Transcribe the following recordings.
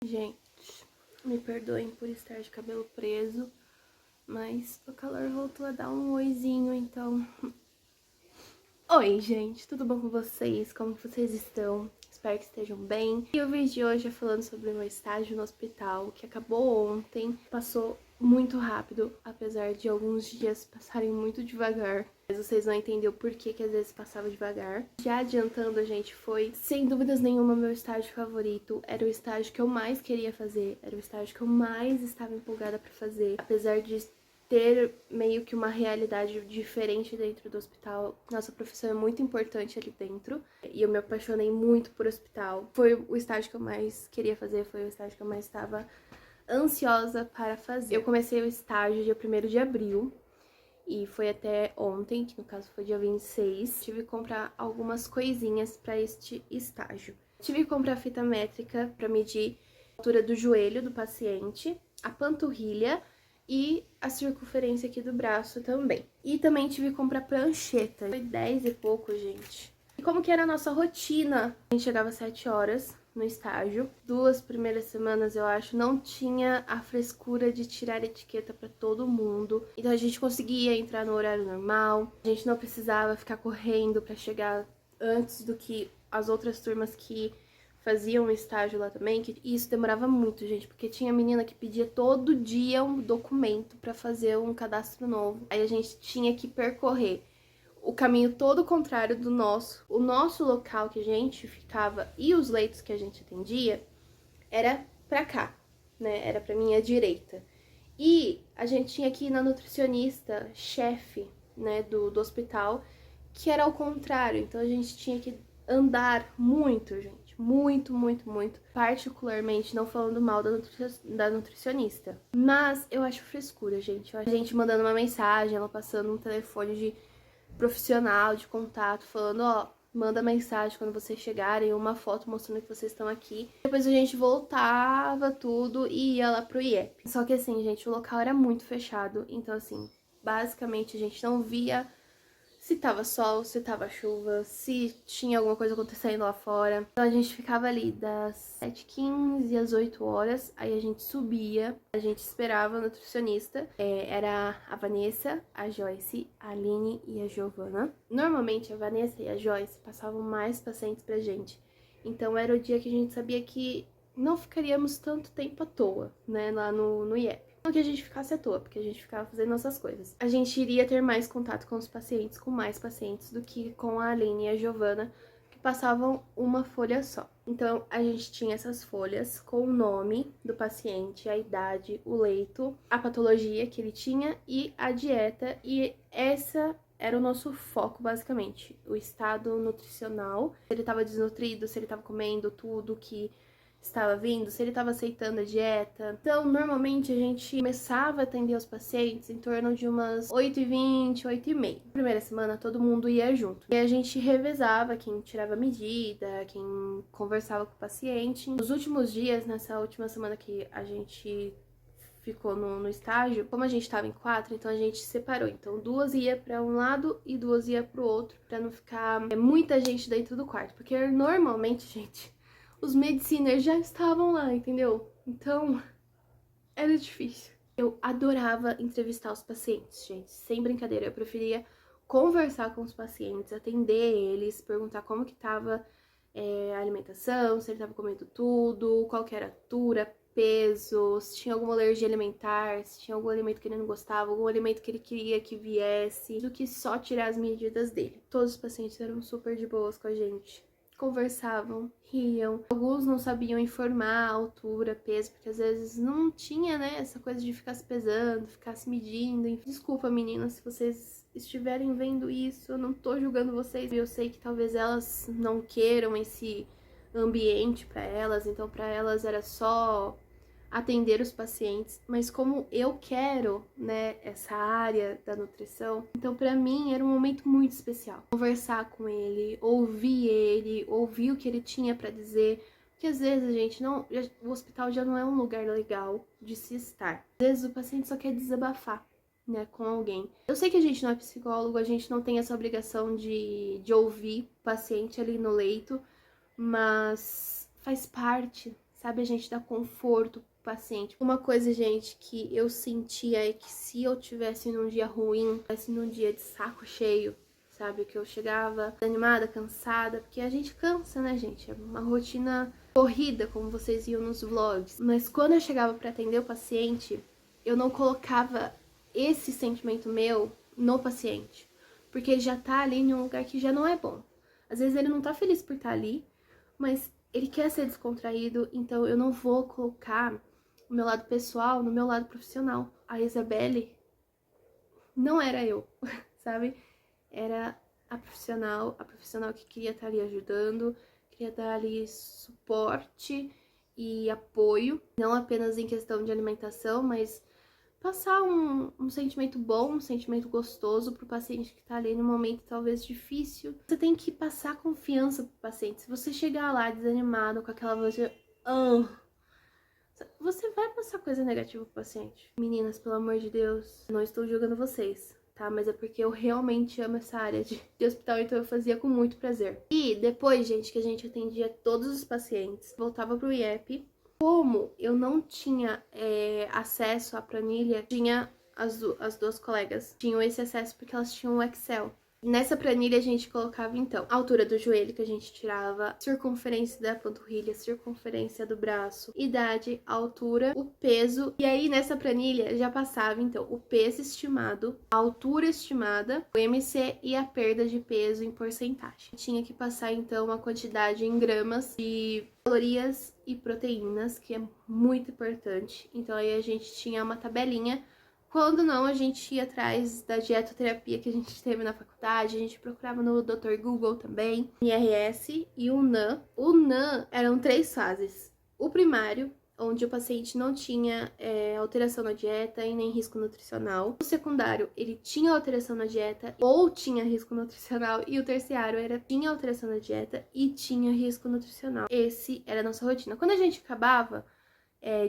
Gente, me perdoem por estar de cabelo preso, mas o calor voltou a dar um oizinho, então... Oi, gente, tudo bom com vocês? Como vocês estão? Espero que estejam bem. E o vídeo de hoje é falando sobre o meu estágio no hospital, que acabou ontem. Passou muito rápido, apesar de alguns dias passarem muito devagar. Mas vocês vão entender o porquê que às vezes passava devagar. Já adiantando, gente, foi, sem dúvidas nenhuma, meu estágio favorito. Era o estágio que eu mais queria fazer, era o estágio que eu mais estava empolgada pra fazer. Apesar de ter meio que uma realidade diferente dentro do hospital. Nossa profissão é muito importante ali dentro. E eu me apaixonei muito por hospital. Foi o estágio que eu mais queria fazer, foi o estágio que eu mais estava ansiosa para fazer. Eu comecei o estágio dia 1º de abril. E foi até ontem, que no caso foi dia 26. Tive que comprar algumas coisinhas para este estágio. Tive que comprar fita métrica para medir a altura do joelho do paciente, a panturrilha e a circunferência aqui do braço também. E também tive que comprar prancheta. Foi 10 e pouco, gente. E como que era a nossa rotina? A gente chegava às 7 horas no estágio. 2 primeiras semanas, eu acho, não tinha a frescura de tirar etiqueta pra todo mundo. Então a gente conseguia entrar no horário normal. A gente não precisava ficar correndo pra chegar antes do que as outras turmas que faziam um estágio lá também, que isso demorava muito, gente, porque tinha menina que pedia todo dia um documento pra fazer um cadastro novo. Aí a gente tinha que percorrer o caminho todo contrário do nosso. O nosso local que a gente ficava e os leitos que a gente atendia era pra cá, né? Era pra minha direita. E a gente tinha que ir na nutricionista chefe, né, do hospital, que era ao contrário. Então a gente tinha que andar muito, gente. Muito, muito, muito. Particularmente, não falando mal da nutricionista. Mas eu acho frescura, gente. A gente mandando uma mensagem, ela passando um telefone de profissional, de contato, falando, ó, manda mensagem quando vocês chegarem, uma foto mostrando que vocês estão aqui. Depois a gente voltava tudo e ia lá pro IEP. Só que assim, gente, o local era muito fechado, então assim, basicamente a gente não via se tava sol, se tava chuva, se tinha alguma coisa acontecendo lá fora. Então a gente ficava ali das 7h15 às 8 horas, aí a gente subia, a gente esperava a nutricionista. Era a Vanessa, a Joyce, a Aline e a Giovana. Normalmente a Vanessa e a Joyce passavam mais pacientes pra gente. Então era o dia que a gente sabia que não ficaríamos tanto tempo à toa, né, lá no IEP. Não que a gente ficasse à toa, porque a gente ficava fazendo nossas coisas. A gente iria ter mais contato com os pacientes, com mais pacientes, do que com a Aline e a Giovana, que passavam uma folha só. Então, a gente tinha essas folhas com o nome do paciente, a idade, o leito, a patologia que ele tinha e a dieta. E essa era o nosso foco, basicamente. O estado nutricional, se ele estava desnutrido, se ele estava comendo tudo que estava vindo, se ele estava aceitando a dieta. Então, normalmente a gente começava a atender os pacientes em torno de umas 8h20, 8h30. Na primeira semana todo mundo ia junto. E a gente revezava quem tirava medida, quem conversava com o paciente. Nos últimos dias, nessa última semana que a gente ficou no estágio, como a gente tava em 4, então a gente separou. Então 2 ia pra um lado e 2 ia pro outro, pra não ficar muita gente dentro do quarto. Porque normalmente, gente, os mediciners já estavam lá, entendeu? Então, era difícil. Eu adorava entrevistar os pacientes, gente, sem brincadeira. Eu preferia conversar com os pacientes, atender eles, perguntar como que tava a alimentação, se ele tava comendo tudo, qual que era a altura, peso, se tinha alguma alergia alimentar, se tinha algum alimento que ele não gostava, algum alimento que ele queria que viesse, do que só tirar as medidas dele. Todos os pacientes eram super de boas com a gente. Conversavam, riam. Alguns não sabiam informar a altura, peso, porque às vezes não tinha, né, essa coisa de ficar se pesando, ficar se medindo. Desculpa, meninas, se vocês estiverem vendo isso, eu não tô julgando vocês. Eu sei que talvez elas não queiram esse ambiente pra elas, então pra elas era só atender os pacientes, mas como eu quero, né, essa área da nutrição, então pra mim era um momento muito especial. Conversar com ele, ouvir o que ele tinha pra dizer, porque às vezes a gente não, o hospital já não é um lugar legal de se estar. Às vezes o paciente só quer desabafar, né, com alguém. Eu sei que a gente não é psicólogo, a gente não tem essa obrigação de ouvir o paciente ali no leito, mas faz parte, sabe? A gente dá conforto pro paciente. Uma coisa, gente, que eu sentia é que se eu tivesse num dia ruim, tivesse num dia de saco cheio, sabe? Que eu chegava desanimada, cansada, porque a gente cansa, né, gente? É uma rotina corrida, como vocês viam nos vlogs. Mas quando eu chegava pra atender o paciente, eu não colocava esse sentimento meu no paciente, porque ele já tá ali em um lugar que já não é bom. Às vezes ele não tá feliz por estar ali, mas ele quer ser descontraído, então eu não vou colocar o meu lado pessoal no meu lado profissional. A Isabelle não era eu, sabe? Era a profissional que queria estar ali ajudando, queria dar ali suporte e apoio, não apenas em questão de alimentação, mas passar um sentimento bom, um sentimento gostoso pro paciente que tá ali no momento talvez difícil. Você tem que passar confiança pro paciente. Se você chegar lá desanimado, com aquela voz de você vai passar coisa negativa pro paciente. Meninas, pelo amor de Deus, não estou julgando vocês, tá? Mas é porque eu realmente amo essa área de hospital, então eu fazia com muito prazer. E depois, gente, que a gente atendia todos os pacientes, voltava pro IEP. Como eu não tinha acesso à planilha, tinha as duas colegas tinham esse acesso porque elas tinham o Excel. Nessa planilha a gente colocava então a altura do joelho que a gente tirava, circunferência da panturrilha, circunferência do braço, idade, altura, o peso. E aí nessa planilha já passava então o peso estimado, a altura estimada, o MC e a perda de peso em porcentagem. Tinha que passar então a quantidade em gramas de calorias e proteínas, que é muito importante. Então aí a gente tinha uma tabelinha. Quando não, a gente ia atrás da dietoterapia que a gente teve na faculdade, a gente procurava no Dr. Google também, IRS e o NAN. O NAN eram 3 fases. O primário, onde o paciente não tinha alteração na dieta e nem risco nutricional. O secundário, ele tinha alteração na dieta ou tinha risco nutricional. E o terciário tinha alteração na dieta e tinha risco nutricional. Esse era a nossa rotina. Quando a gente acabava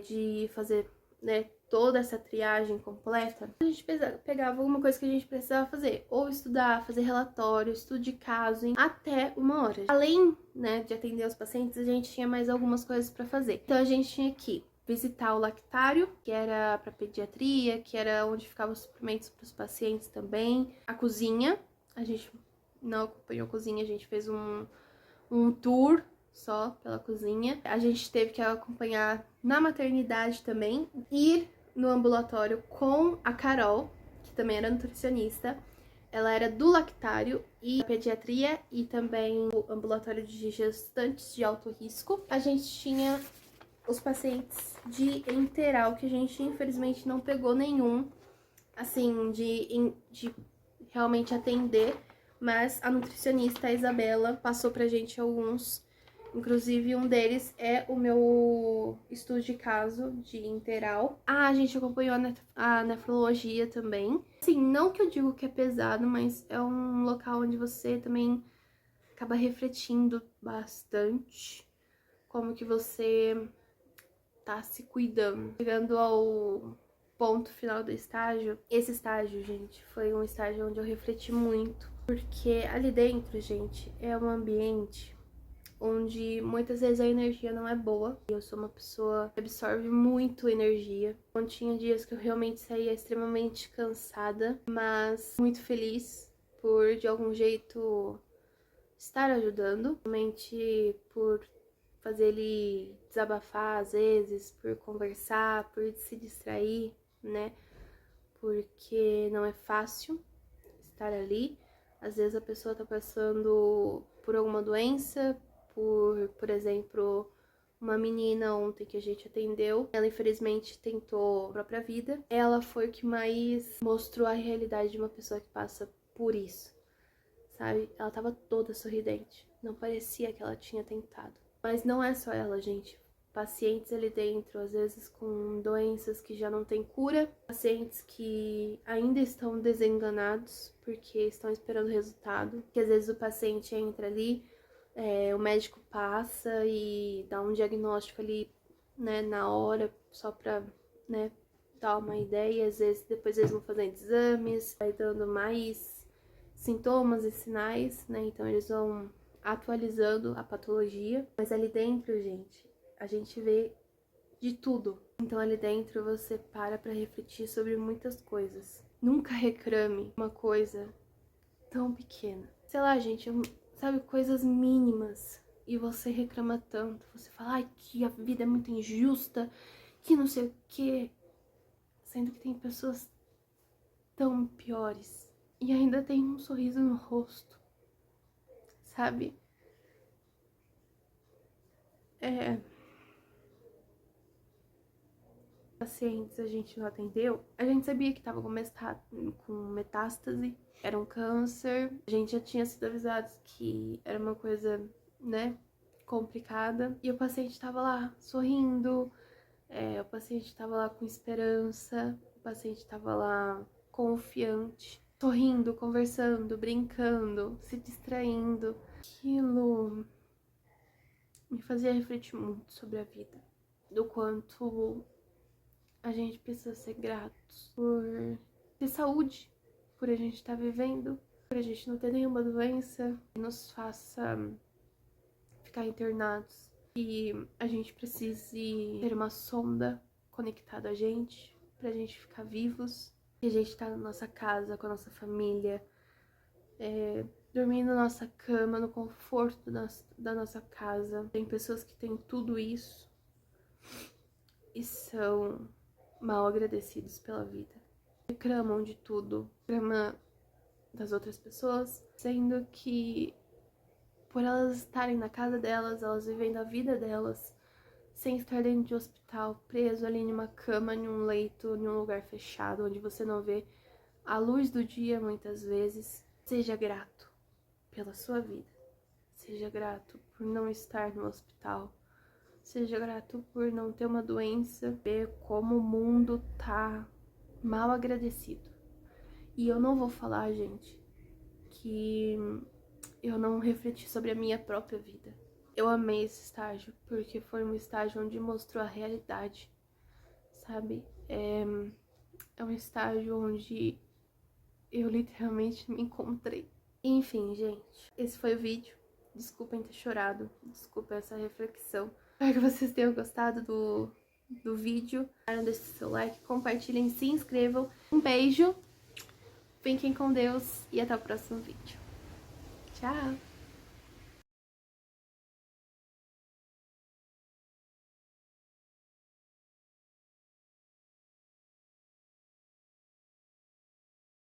de fazer, né, toda essa triagem completa, a gente pegava alguma coisa que a gente precisava fazer, ou estudar, fazer relatório, estudo de caso, em até 1 hora. Além, né, de atender os pacientes, a gente tinha mais algumas coisas para fazer. Então a gente tinha que visitar o lactário, que era para pediatria, que era onde ficavam os suprimentos para os pacientes também, a cozinha. A gente não acompanhou a cozinha, a gente fez um tour só pela cozinha. A gente teve que acompanhar na maternidade também, ir no ambulatório com a Carol, que também era nutricionista. Ela era do lactário e pediatria e também o ambulatório de gestantes de alto risco. A gente tinha os pacientes de enteral, que a gente infelizmente não pegou nenhum, assim, de realmente atender, mas a nutricionista, a Isabela, passou pra gente alguns. Inclusive, um deles é o meu estudo de caso de enteral. A gente acompanhou a nefrologia também. Assim, não que eu digo que é pesado, mas é um local onde você também acaba refletindo bastante como que você tá se cuidando. Chegando ao ponto final do estágio, esse estágio, gente, foi um estágio onde eu refleti muito. Porque ali dentro, gente, é um ambiente onde muitas vezes a energia não é boa. Eu sou uma pessoa que absorve muito energia. Então, tinha dias que eu realmente saía extremamente cansada, mas muito feliz por, de algum jeito, estar ajudando. Realmente por fazer ele desabafar às vezes, por conversar, por se distrair, né? Porque não é fácil estar ali. Às vezes a pessoa tá passando por alguma doença, por exemplo, uma menina ontem que a gente atendeu, ela infelizmente tentou a própria vida. Ela foi o que mais mostrou a realidade de uma pessoa que passa por isso, sabe? Ela tava toda sorridente, não parecia que ela tinha tentado. Mas não é só ela, gente. Pacientes ali dentro, às vezes com doenças que já não têm cura, pacientes que ainda estão desenganados porque estão esperando resultado, que às vezes o paciente entra ali, o médico passa e dá um diagnóstico ali, né, na hora, só pra, né, dar uma ideia. Às vezes depois eles vão fazendo exames, vai dando mais sintomas e sinais, né, então eles vão atualizando a patologia. Mas ali dentro, gente, A gente vê de tudo. Então ali dentro você para pra refletir sobre muitas coisas. Nunca reclame uma coisa tão pequena. Sei lá, gente, sabe, coisas mínimas. E você reclama tanto. Você fala, ai, que a vida é muito injusta, que não sei o quê. Sendo que tem pessoas tão piores. E ainda tem um sorriso no rosto. Sabe? Pacientes a gente não atendeu, a gente sabia que tava com metástase, era um câncer, a gente já tinha sido avisados que era uma coisa, né, complicada, e o paciente tava lá sorrindo, o paciente tava lá com esperança, o paciente tava lá confiante, sorrindo, conversando, brincando, se distraindo. Aquilo me fazia refletir muito sobre a vida, do quanto a gente precisa ser gratos por ter saúde, por a gente estar vivendo, por a gente não ter nenhuma doença que nos faça ficar internados. E a gente precise ter uma sonda conectada a gente, pra gente ficar vivos. E a gente tá na nossa casa, com a nossa família, dormindo na nossa cama, no conforto da nossa casa. Tem pessoas que têm tudo isso e são mal agradecidos pela vida. Reclamam de tudo, reclamam das outras pessoas, sendo que por elas estarem na casa delas, elas vivendo a vida delas, sem estar dentro de hospital, preso ali em uma cama, em um leito, em um lugar fechado, onde você não vê a luz do dia muitas vezes. Seja grato pela sua vida. Seja grato por não estar no hospital. Seja grato por não ter uma doença. Ver como o mundo tá mal agradecido. E eu não vou falar, gente, que eu não refleti sobre a minha própria vida. Eu amei esse estágio, porque foi um estágio onde mostrou a realidade, sabe? É um estágio onde eu literalmente me encontrei. Enfim, gente, esse foi o vídeo. Desculpem ter chorado, desculpa essa reflexão. Espero que vocês tenham gostado do vídeo. Deixem seu like, compartilhem, se inscrevam. Um beijo, fiquem com Deus e até o próximo vídeo. Tchau!